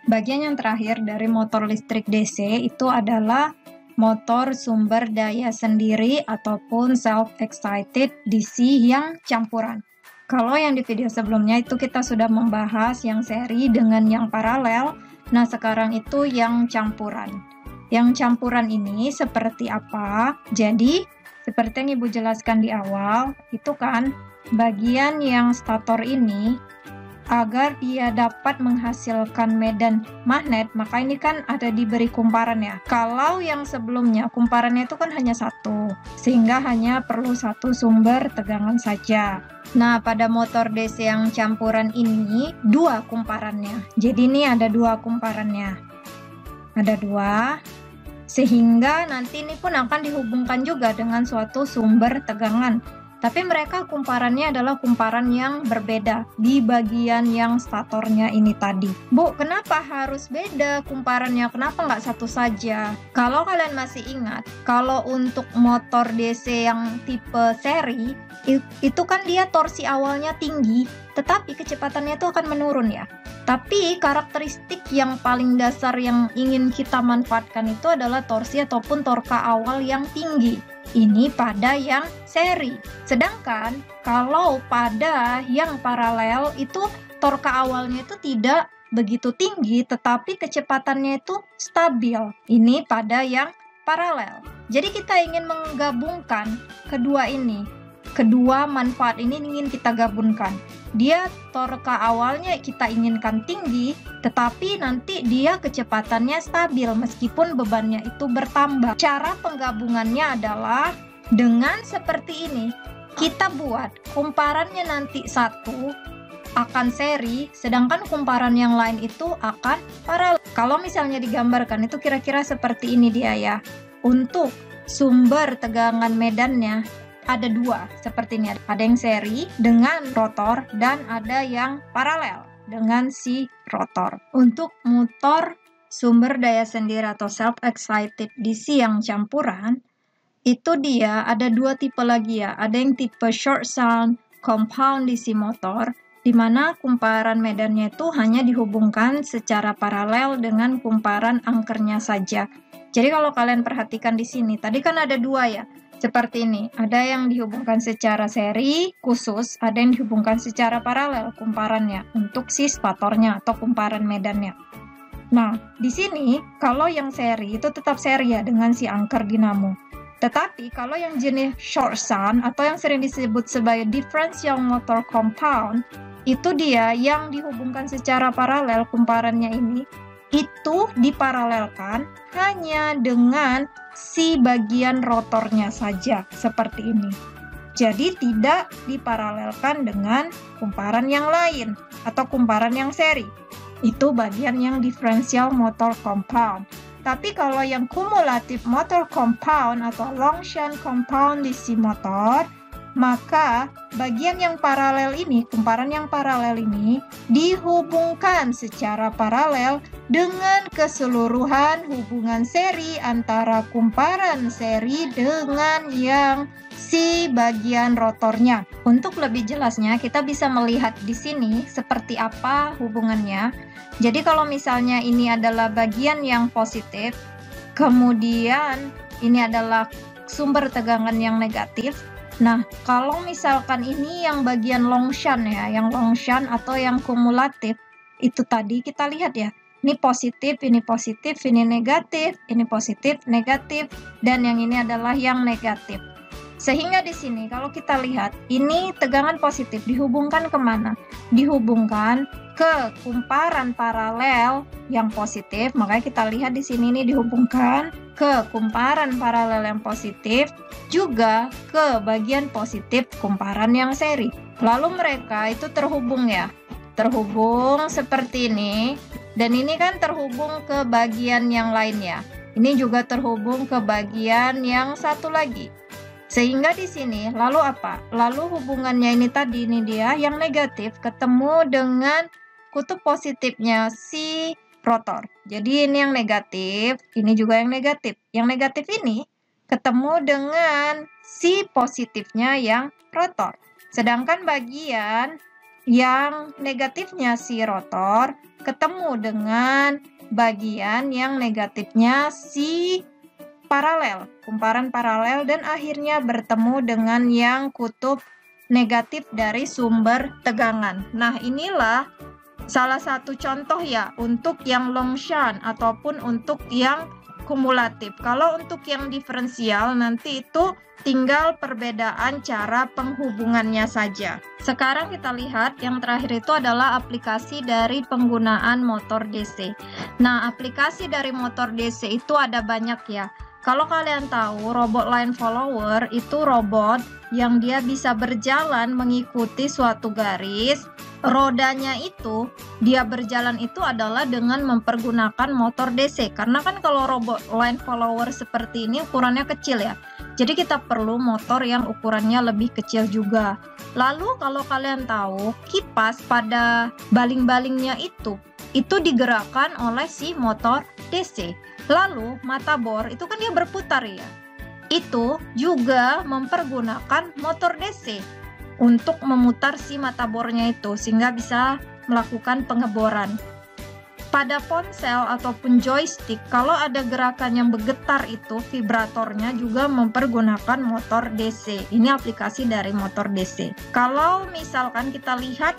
Bagian yang terakhir dari motor listrik DC itu adalah motor sumber daya sendiri ataupun self-excited DC yang campuran. Kalau yang di video sebelumnya itu kita sudah membahas yang seri dengan yang paralel, nah sekarang itu yang campuran. Yang campuran ini seperti apa? Jadi, seperti yang Ibu jelaskan di awal, itu kan bagian yang stator ini agar dia dapat menghasilkan medan magnet, maka ini kan ada diberi kumparan ya. Kalau yang sebelumnya kumparannya itu kan hanya satu, sehingga hanya perlu satu sumber tegangan saja. Nah, pada motor DC yang campuran ini dua kumparannya. Jadi ini ada dua kumparannya. Ada dua, sehingga nanti ini pun akan dihubungkan juga dengan suatu sumber tegangan. Tapi mereka kumparannya adalah kumparan yang berbeda di bagian yang statornya ini tadi. Bu, kenapa harus beda kumparannya? Kenapa nggak satu saja? Kalau kalian masih ingat, kalau untuk motor DC yang tipe seri, itu kan dia torsi awalnya tinggi, tetapi kecepatannya itu akan menurun ya. Tapi karakteristik yang paling dasar yang ingin kita manfaatkan itu adalah torsi ataupun torka awal yang tinggi. Ini pada yang seri. Sedangkan kalau pada yang paralel itu torka awalnya itu tidak begitu tinggi, tetapi kecepatannya itu stabil. Ini pada yang paralel. Jadi kita ingin menggabungkan kedua ini. Kedua manfaat ini ingin kita gabungkan. Dia torka awalnya kita inginkan tinggi, tetapi nanti dia kecepatannya stabil meskipun bebannya itu bertambah. Cara penggabungannya adalah dengan seperti ini. Kita buat kumparannya nanti satu akan seri, sedangkan kumparan yang lain itu akan paralel. Kalau misalnya digambarkan itu kira-kira seperti ini dia ya. Untuk sumber tegangan medannya ada dua, seperti ini. Ada yang seri dengan rotor dan ada yang paralel dengan si rotor. Untuk motor sumber daya sendiri atau self-excited DC yang campuran, itu dia ada dua tipe lagi ya. Ada yang tipe short shunt compound DC motor, di mana kumparan medannya itu hanya dihubungkan secara paralel dengan kumparan angkernya saja. Jadi kalau kalian perhatikan di sini, tadi kan ada dua ya. Seperti ini, ada yang dihubungkan secara seri khusus, ada yang dihubungkan secara paralel kumparannya untuk si statornya atau kumparan medannya. Nah, di sini kalau yang seri itu tetap seri ya dengan si angker dinamo. Tetapi kalau yang jenis short shunt atau yang sering disebut sebagai differential motor compound, itu dia yang dihubungkan secara paralel kumparannya ini, itu diparalelkan hanya dengan si bagian rotornya saja, seperti ini. Jadi tidak diparalelkan dengan kumparan yang lain atau kumparan yang seri. Itu bagian yang differential motor compound. Tapi kalau yang kumulatif motor compound atau long shunt compound DC motor, maka bagian yang paralel ini, kumparan yang paralel ini, dihubungkan secara paralel dengan keseluruhan hubungan seri antara kumparan seri dengan yang si bagian rotornya. Untuk lebih jelasnya, kita bisa melihat di sini seperti apa hubungannya. Jadi kalau misalnya ini adalah bagian yang positif, kemudian ini adalah sumber tegangan yang negatif. Nah, kalau misalkan ini yang bagian long shunt ya, yang long shunt atau yang kumulatif, itu tadi kita lihat ya, ini positif, ini negatif, ini positif, negatif, dan yang ini adalah yang negatif. Sehingga di sini kalau kita lihat, ini tegangan positif dihubungkan kemana? Dihubungkan ke kumparan paralel yang positif, makanya kita lihat di sini ini dihubungkan ke kumparan paralel yang positif, juga ke bagian positif kumparan yang seri. Lalu mereka itu terhubung ya, terhubung seperti ini, dan ini kan terhubung ke bagian yang lainnya. Ini juga terhubung ke bagian yang satu lagi. Sehingga di sini lalu apa? Lalu hubungannya ini tadi, ini dia yang negatif ketemu dengan kutub positifnya si rotor. Jadi ini yang negatif, ini juga yang negatif. Yang negatif ini ketemu dengan si positifnya yang rotor. Sedangkan bagian yang negatifnya si rotor ketemu dengan bagian yang negatifnya si paralel, kumparan paralel, dan akhirnya bertemu dengan yang kutub negatif dari sumber tegangan. Nah, inilah salah satu contoh ya untuk yang long shunt ataupun untuk yang kumulatif. Kalau untuk yang diferensial nanti itu tinggal perbedaan cara penghubungannya saja. Sekarang kita lihat yang terakhir itu adalah aplikasi dari penggunaan motor DC. Nah, aplikasi dari motor DC itu ada banyak ya. Kalau kalian tahu, robot line follower itu robot yang dia bisa berjalan mengikuti suatu garis. Rodanya itu, dia berjalan itu adalah dengan mempergunakan motor DC. Karena kan kalau robot line follower seperti ini ukurannya kecil ya. Jadi kita perlu motor yang ukurannya lebih kecil juga. Lalu kalau kalian tahu, kipas pada baling-balingnya itu digerakkan oleh si motor DC. Lalu mata bor itu kan dia berputar ya. Itu juga mempergunakan motor DC untuk memutar si mata bornya itu sehingga bisa melakukan pengeboran. Pada ponsel ataupun joystick, kalau ada gerakan yang bergetar itu vibratornya juga mempergunakan motor DC. Ini aplikasi dari motor DC. Kalau misalkan kita lihat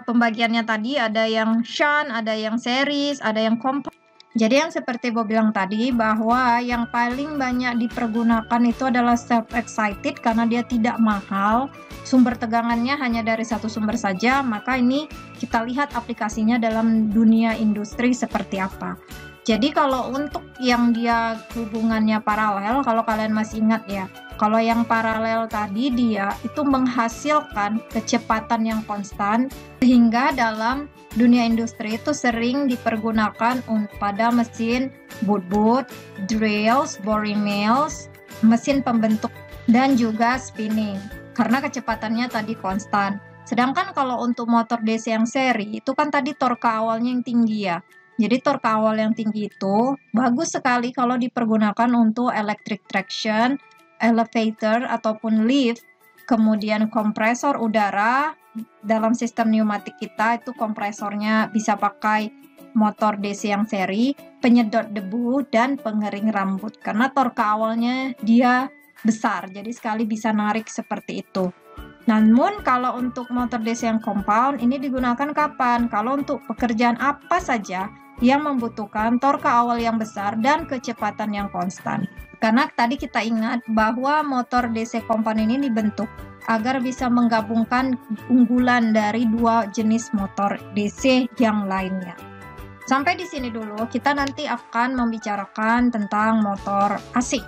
pembagiannya tadi ada yang shunt, ada yang series, ada yang compact. Jadi yang seperti Bob bilang tadi bahwa yang paling banyak dipergunakan itu adalah self-excited karena dia tidak mahal, sumber tegangannya hanya dari satu sumber saja, maka ini kita lihat aplikasinya dalam dunia industri seperti apa. Jadi kalau untuk yang dia hubungannya paralel, kalau kalian masih ingat ya, kalau yang paralel tadi dia itu menghasilkan kecepatan yang konstan sehingga dalam dunia industri itu sering dipergunakan pada mesin boot, drills, boring mills, mesin pembentuk, dan juga spinning karena kecepatannya tadi konstan. Sedangkan kalau untuk motor DC yang seri itu kan tadi torque awalnya yang tinggi ya. Jadi torque awal yang tinggi itu bagus sekali kalau dipergunakan untuk electric traction, elevator ataupun lift, kemudian kompresor udara. Dalam sistem pneumatik kita itu kompresornya bisa pakai motor DC yang seri, penyedot debu, dan pengering rambut. Karena torque awalnya dia besar, jadi sekali bisa narik seperti itu. Namun kalau untuk motor DC yang compound ini digunakan kapan? Kalau untuk pekerjaan apa saja yang membutuhkan torque awal yang besar dan kecepatan yang konstan. Karena tadi kita ingat bahwa motor DC compound ini dibentuk agar bisa menggabungkan unggulan dari dua jenis motor DC yang lainnya. Sampai di sini dulu, kita nanti akan membicarakan tentang motor AC.